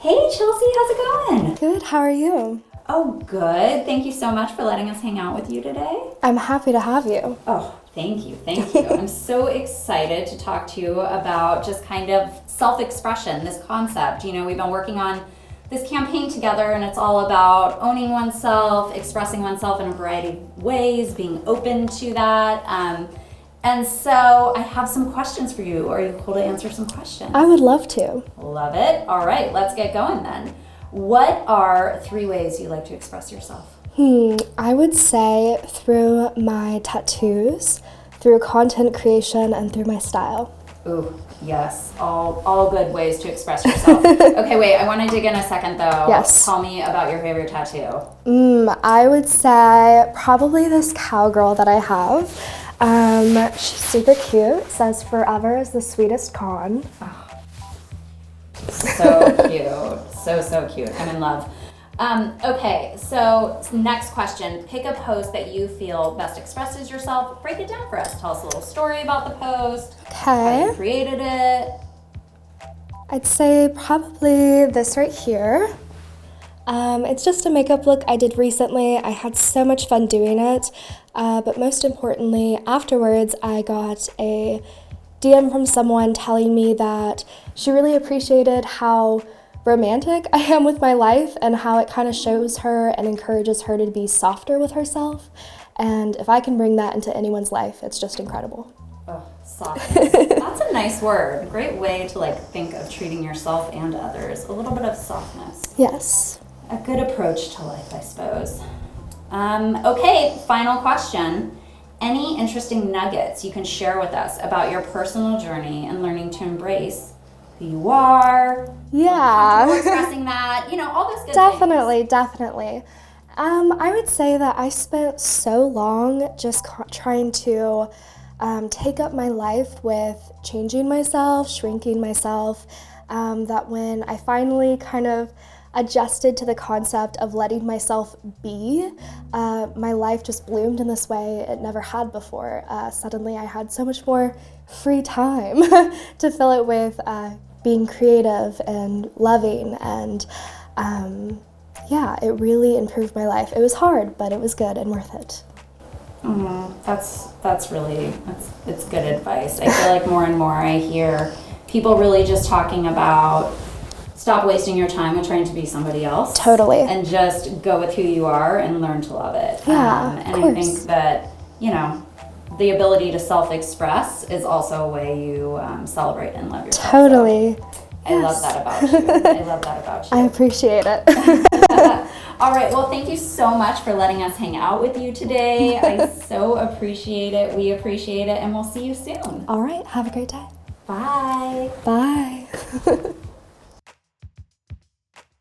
Hey Chelsea, how's it going? Good, how are you? Oh, good. Thank you so much for letting us hang out with you today. I'm happy to have you. Oh, thank you, thank you. I'm so excited to talk to you about just kind of self-expression, this concept. You know, we've been working on this campaign together and it's all about owning oneself, expressing oneself in a variety of ways, being open to that. And so I have some questions for you. Are you cool to answer some questions? I would love to. Love it. All right, let's get going then. What are 3 ways you like to express yourself? I would say through my tattoos, through content creation, and through my style. Ooh, yes. All good ways to express yourself. Okay, wait, I want to dig in a second though. Yes. Tell me about your favorite tattoo. I would say probably this cowgirl that I have. She's super cute. It says forever is the sweetest con. So cute. So cute. I'm in love. Okay, so next question. Pick a post that you feel best expresses yourself. Break it down for us. Tell us a little story about the post. How you Okay. created it. I'd say probably this right here. It's just a makeup look I did recently. I had so much fun doing it, but most importantly, afterwards I got a DM from someone telling me that she really appreciated how romantic I am with my life and how it kind of shows her and encourages her to be softer with herself. And if I can bring that into anyone's life, it's just incredible. Oh, softness. That's a nice word. Great way to think of treating yourself and others. A little bit of softness. Yes. A good approach to life, I suppose. Okay, final question. Any interesting nuggets you can share with us about your personal journey and learning to embrace who you are? Yeah. Expressing that, all those good Definitely. I would say that I spent so long just trying to take up my life with changing myself, shrinking myself, that when I finally kind of adjusted to the concept of letting myself be, my life just bloomed in this way it never had before. Suddenly I had so much more free time to fill it with being creative and loving, and it really improved my life. It was hard, but it was good and worth it. It's good advice. I feel like more and more I hear people really just talking about stop wasting your time and trying to be somebody else. Totally. And just go with who you are and learn to love it. Yeah, and of course. I think that, the ability to self-express is also a way you celebrate and love yourself. Totally. I love that about you. I appreciate it. All right, well, thank you so much for letting us hang out with you today. I so appreciate it. We appreciate it, and we'll see you soon. All right, have a great day. Bye. Bye.